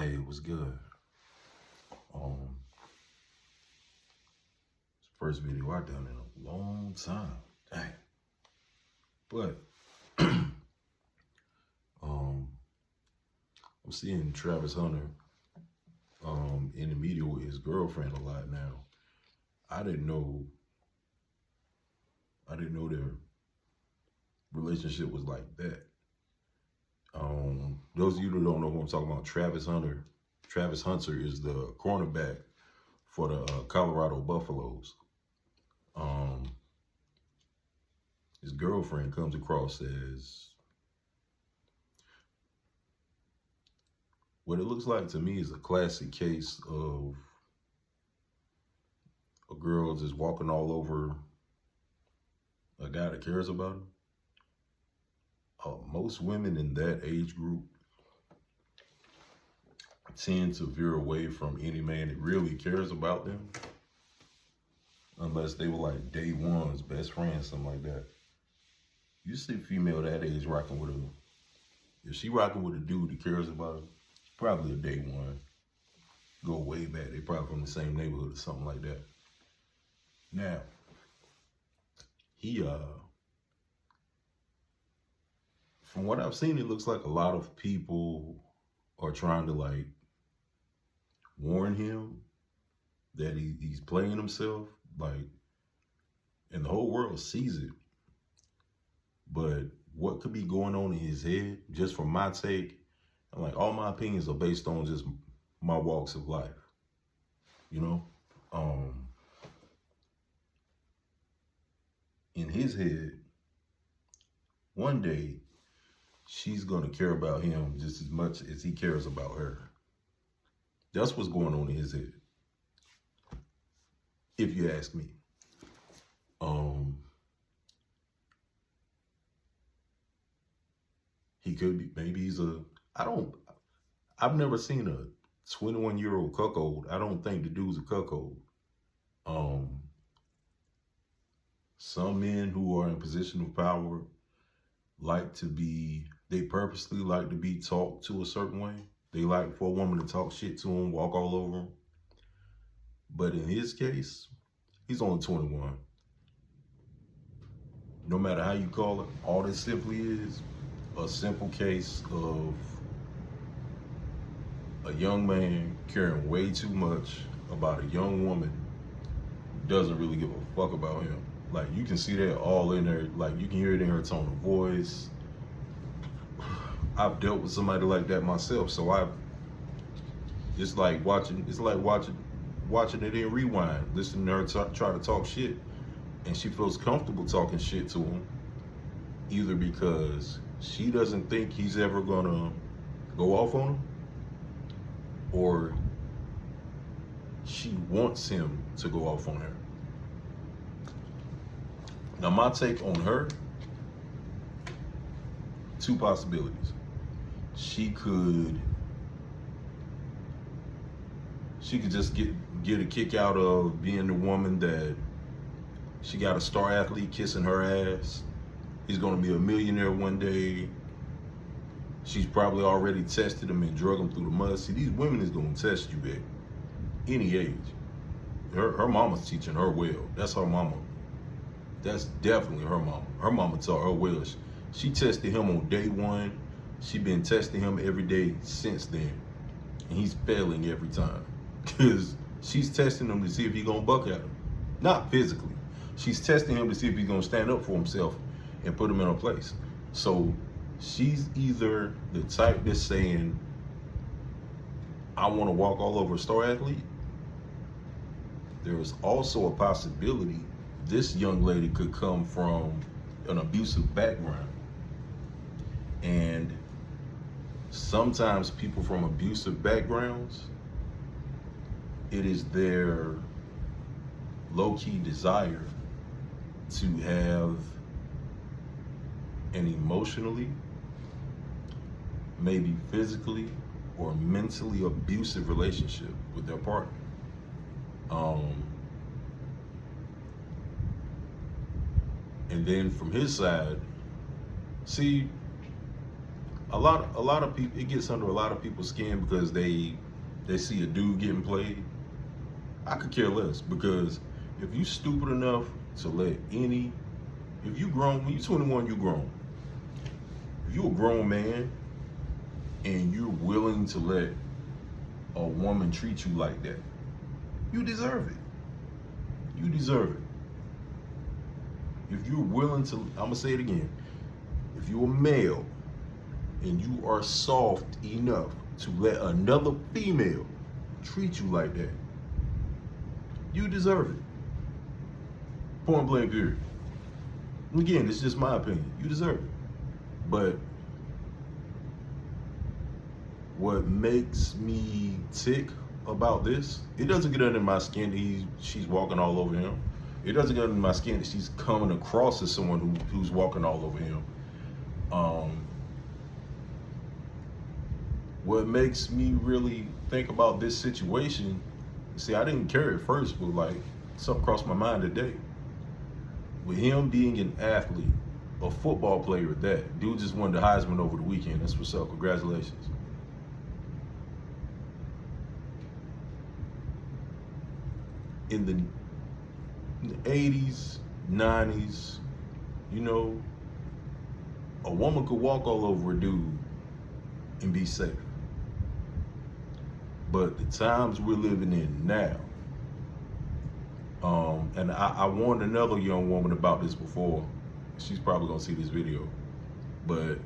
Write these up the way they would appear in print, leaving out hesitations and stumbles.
Hey, it was good. Um, it's the first video I done in a long time. Dang. But um, I'm seeing Travis Hunter in the media with his girlfriend a lot now. I didn't know their relationship was like that. Those of you that don't know who I'm talking about, Travis Hunter is the cornerback for the Colorado Buffaloes. His girlfriend comes across as what it looks like to me is a classic case of a girl just walking all over a guy that cares about her. Most women in that age group tend to veer away from any man that really cares about them, unless they were like day one's best friends, something like that. You see a female that age rocking with if she rocking with a dude that cares about her, probably a day one. Go way back. They probably from the same neighborhood or something like that. Now, from what I've seen, it looks like a lot of people are trying to like warn him that he's playing himself, like, and the whole world sees it. But what could be going on in his head, just from my take, and like all my opinions are based on just my walks of life, you know? In his head, one day, she's gonna care about him just as much as he cares about her. That's what's going on in his head, if you ask me. He could be, maybe I've never seen a 21-year-old cuckold. I don't think the dude's a cuckold. Some men who are in a position of power they purposely like to be talked to a certain way. They like for a woman to talk shit to him, walk all over him. But in his case, he's only 21. No matter how you call it, all this simply is a simple case of a young man caring way too much about a young woman who doesn't really give a fuck about him. Like, you can see that all in her, like, you can hear it in her tone of voice. I've dealt with somebody like that myself, so it's like watching it in rewind, listening to her try to talk shit, and she feels comfortable talking shit to him, either because she doesn't think he's ever gonna go off on him, or she wants him to go off on her. Now, my take on her, two possibilities. She could just get a kick out of being the woman that she got a star athlete kissing her ass. He's gonna be a millionaire one day. She's probably already tested him and drug him through the mud. See, these women is gonna test you at any age. Her mama's teaching her well. That's her mama. That's definitely her mama. Her mama taught her well. She tested him on day one. She been testing him every day since then. And he's failing every time. Because she's testing him to see if he's gonna buck at her. Not physically. She's testing him to see if he's gonna stand up for himself and put him in a place. So she's either the type that's saying, I wanna walk all over a star athlete. There is also a possibility this young lady could come from an abusive background. And sometimes people from abusive backgrounds, it is their low-key desire to have an emotionally, maybe physically or mentally abusive relationship with their partner. And then from his side, see, a lot of people, it gets under a lot of people's skin because they see a dude getting played. I could care less, because if you stupid enough to let if you grown, when you 21, you grown. If you a grown man and you're willing to let a woman treat you like that, you deserve it. You deserve it. If you're willing to, I'm gonna say it again, if you're a male and you are soft enough to let another female treat you like that, you deserve it. Point blank period. Again, it's just my opinion. You deserve it. But what makes me tick about this, it doesn't get under my skin that she's walking all over him. It doesn't get under my skin that she's coming across as someone who's walking all over him. What makes me really think about this situation, see, I didn't care at first, but like something crossed my mind today. With him being an athlete, a football player at that, dude just won the Heisman over the weekend. That's what's up. Congratulations. In the 80s, 90s, you know, a woman could walk all over a dude and be safe. But the times we're living in now, and I warned another young woman about this before. She's probably gonna see this video, but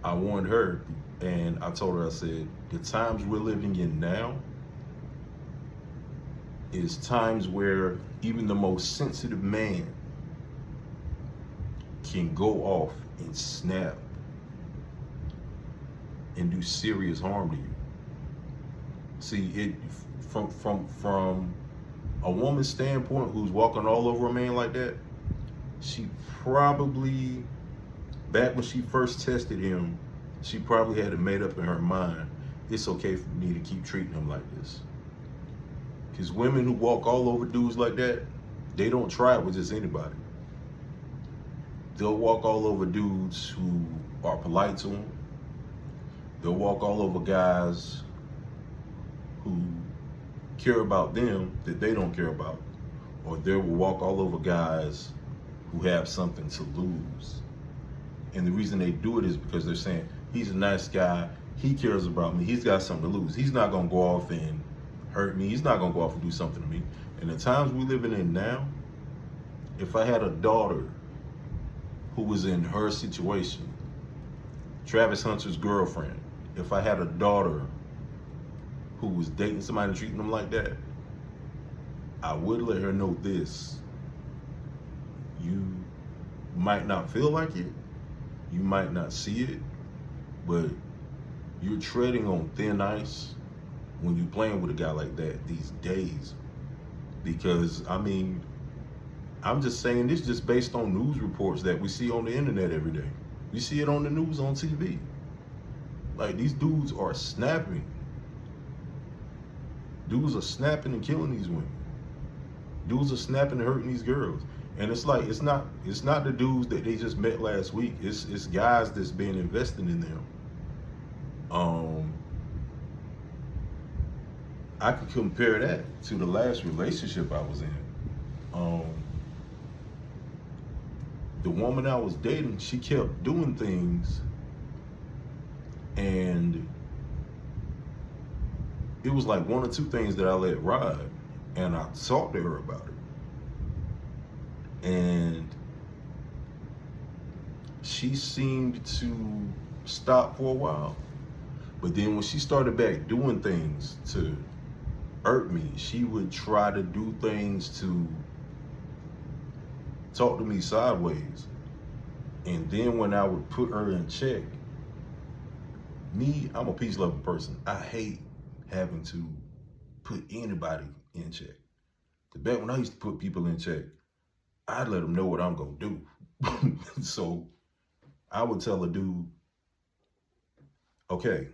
I warned her, and I told her, I said, the times we're living in now is times where even the most sensitive man can go off and snap and do serious harm to you. See, it from a woman's standpoint who's walking all over a man like that, she probably, back when she first tested him, she probably had it made up in her mind, it's okay for me to keep treating him like this. Because women who walk all over dudes like that, they don't try it with just anybody. They'll walk all over dudes who are polite to them. They'll walk all over guys who care about them that they don't care about. Or they will walk all over guys who have something to lose. And the reason they do it is because they're saying, he's a nice guy, he cares about me, he's got something to lose. He's not gonna go off and hurt me, he's not gonna go off and do something to me. And the times we're living in now, if I had a daughter who was in her situation, Travis Hunter's girlfriend, if I had a daughter who was dating somebody and treating them like that, I would let her know this. You might not feel like it, you might not see it, but you're treading on thin ice when you're playing with a guy like that these days. Because, I mean, I'm just saying this just based on news reports that we see on the internet every day. We see it on the news, on TV. Like, these dudes are snapping. Dudes are snapping and killing these women. Dudes are snapping and hurting these girls. And it's like, it's not the dudes that they just met last week. It's guys that's been investing in them. I could compare that to the last relationship I was in. The woman I was dating, she kept doing things, and it was like one or two things that I let ride, and I talked to her about it. And she seemed to stop for a while. But then when she started back doing things to hurt me, she would try to do things to talk to me sideways. And then when I would put her in check, I'm a peace loving person. I hate having to put anybody in check. Back when I used to put people in check, I'd let them know what I'm gonna do. So I would tell a dude, okay,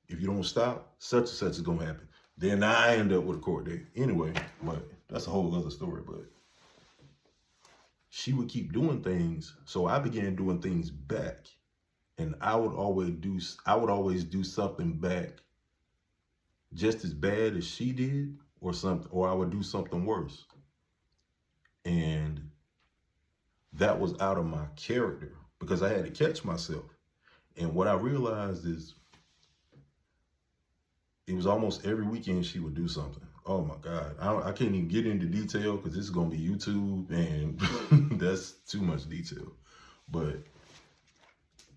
if you don't stop, such and such is gonna happen. Then I end up with a court date. Anyway, but that's a whole other story. But she would keep doing things, so I began doing things back. and I would always do something back just as bad as she did, or something, or I would do something worse. And that was out of my character because I had to catch myself. And what I realized is it was almost every weekend she would do something. Oh my God. I can't even get into detail because this is going to be YouTube and that's too much detail. But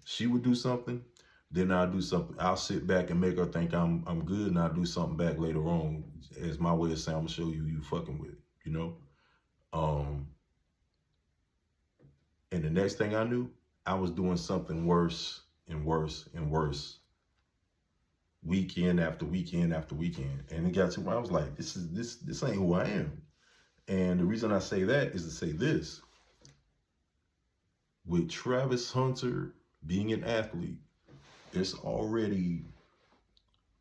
she would do something, then I'll do something. I'll sit back and make her think I'm good, and I'll do something back later on as my way of saying, I'm going to show you fucking with it, you know? And the next thing I knew, I was doing something worse and worse and worse, weekend after weekend after weekend. And it got to where I was like, this ain't who I am. And the reason I say that is to say this. With Travis Hunter being an athlete, it's already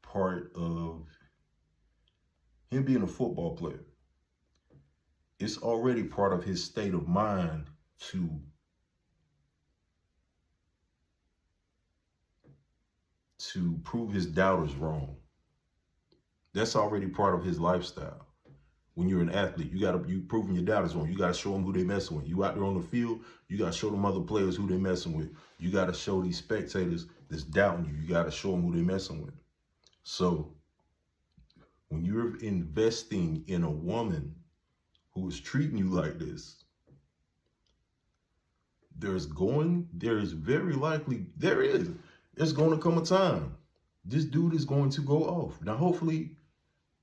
part of him being a football player. It's already part of his state of mind to prove his doubters wrong. That's already part of his lifestyle. When you're an athlete, you proving your doubters wrong. You gotta show them who they messing with. You out there on the field, you gotta show them other players who they messing with. You gotta show these spectators that's doubting you. You gotta show them who they messing with. So when you're investing in a woman who is treating you like this, there's going to come a time this dude is going to go off. Now, hopefully,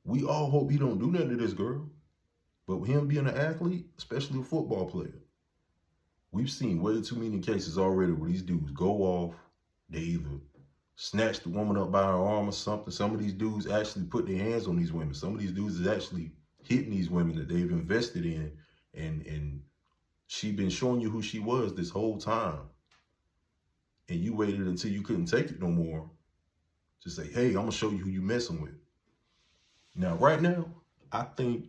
we all hope he don't do nothing to this girl. But with him being an athlete, especially a football player, we've seen way too many cases already where these dudes go off. They either snatch the woman up by her arm or something. Some of these dudes actually put their hands on these women. Some of these dudes is actually hitting these women that they've invested in, and she been showing you who she was this whole time. And you waited until you couldn't take it no more to say, hey, I'm going to show you who you messing with. Now, right now, I think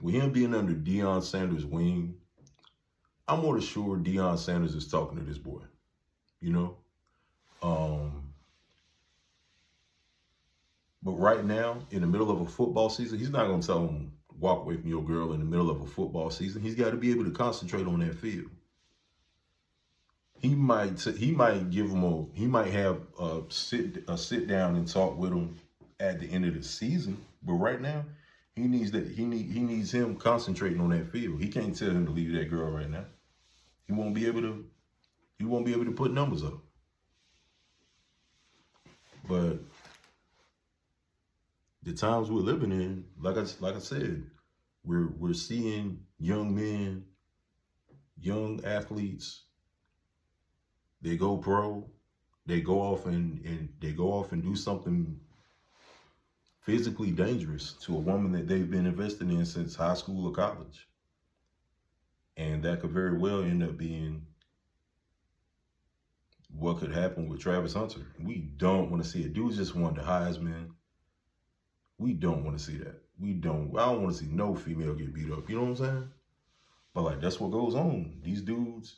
with him being under Deion Sanders' wing, I'm more than sure Deion Sanders is talking to this boy, you know? But right now, in the middle of a football season, he's not going to tell him, walk away from your girl in the middle of a football season. He's got to be able to concentrate on that field. He might have a sit down and talk with him at the end of the season. But right now, he needs him concentrating on that field. He can't tell him to leave that girl right now. He won't be able to put numbers up. But the times we're living in, like I said, we're seeing young men, young athletes. They go pro, they go off and do something physically dangerous to a woman that they've been investing in since high school or college. And that could very well end up being what could happen with Travis Hunter. We don't want to see it. Dude just won the Heisman. We don't want to see that. I don't want to see no female get beat up. You know what I'm saying? But like, that's what goes on. These dudes,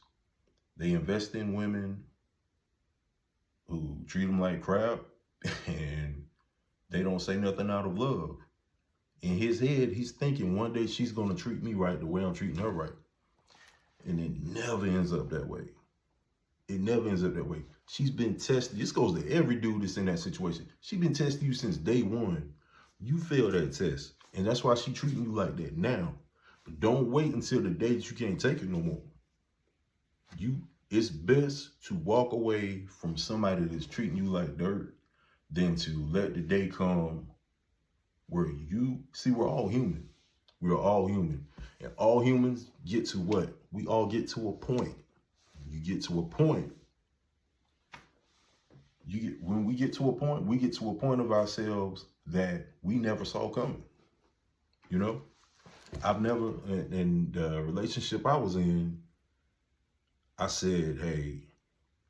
they invest in women who treat them like crap, and they don't say nothing out of love. In his head, he's thinking one day she's going to treat me right the way I'm treating her right. And it never ends up that way. It never ends up that way. She's been tested. This goes to every dude that's in that situation. She's been testing you since day one. You failed that test. And that's why she's treating you like that now. But don't wait until the day that you can't take it no more. It's best to walk away from somebody that's treating you like dirt than to let the day come where we're all human. We're all human. And all humans get to what? We all get to a point. You get to a point. When we get to a point, we get to a point of ourselves that we never saw coming. You know? I've never, in the relationship I was in, I said, hey,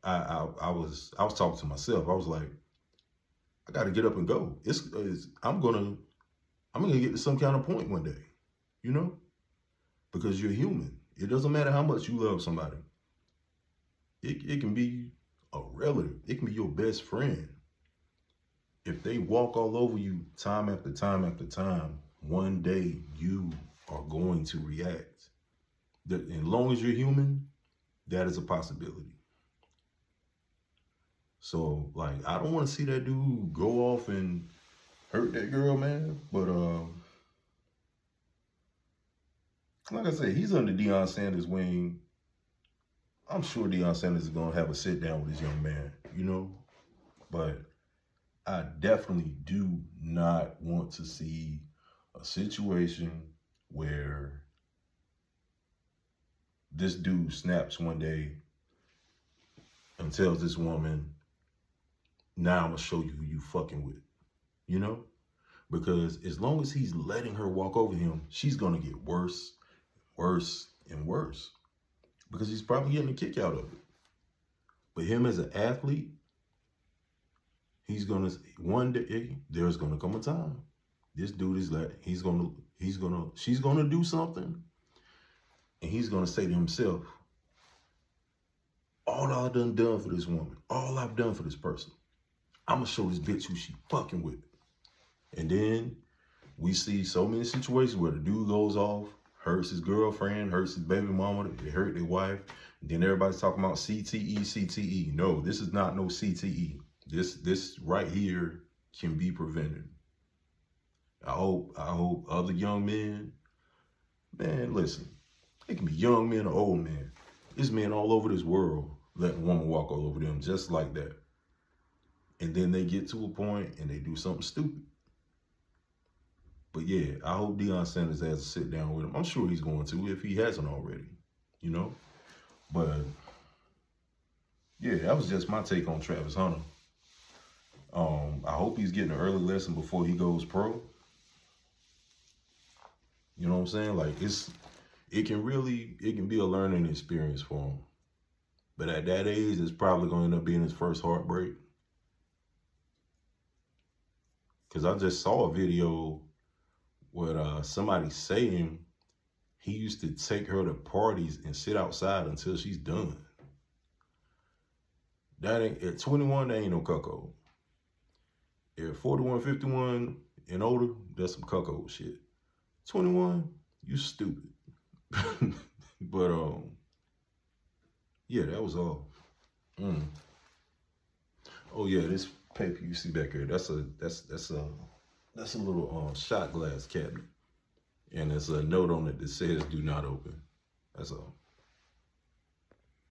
I was talking to myself. I was like, I got to get up and go. I'm gonna get to some kind of point one day, you know, because you're human. It doesn't matter how much you love somebody. It can be a relative. It can be your best friend. If they walk all over you time after time after time, one day you are going to react. As long as you're human, that is a possibility. So, like, I don't want to see that dude go off and hurt that girl, man. But like I said, he's under Deion Sanders' wing. I'm sure Deion Sanders is gonna have a sit down with this young man, you know. But I definitely do not want to see a situation where this dude snaps one day and tells this woman, now I'm gonna show you who you fucking with, you know? Because as long as he's letting her walk over him, she's gonna get worse, worse, and worse. Because he's probably getting a kick out of it. But him as an athlete, he's gonna, one day, there's gonna come a time. This dude is like, she's gonna do something, and he's gonna say to himself, all I've done for this woman, all I've done for this person, I'm gonna show this bitch who she fucking with. And then we see so many situations where the dude goes off, hurts his girlfriend, hurts his baby mama, they hurt their wife. And then everybody's talking about CTE, CTE. No, this is not no CTE. This right here can be prevented. I hope other young men, man, listen, it can be young men or old men. There's men all over this world letting a woman walk all over them just like that. And then they get to a point and they do something stupid. But yeah, I hope Deion Sanders has to sit down with him. I'm sure he's going to if he hasn't already, you know. But yeah, that was just my take on Travis Hunter. I hope he's getting an early lesson before he goes pro. You know what I'm saying? Like it can be a learning experience for him. But at that age, it's probably going to end up being his first heartbreak. Because I just saw a video where somebody saying he used to take her to parties and sit outside until she's done. That ain't, at 21, that ain't no cuckold. At 41, 51 and older, that's some cuckold shit. 21, you stupid. But yeah, that was all. Oh yeah, this paper you see back here, that's a little shot glass cabinet. And there's a note on it that says do not open. That's all.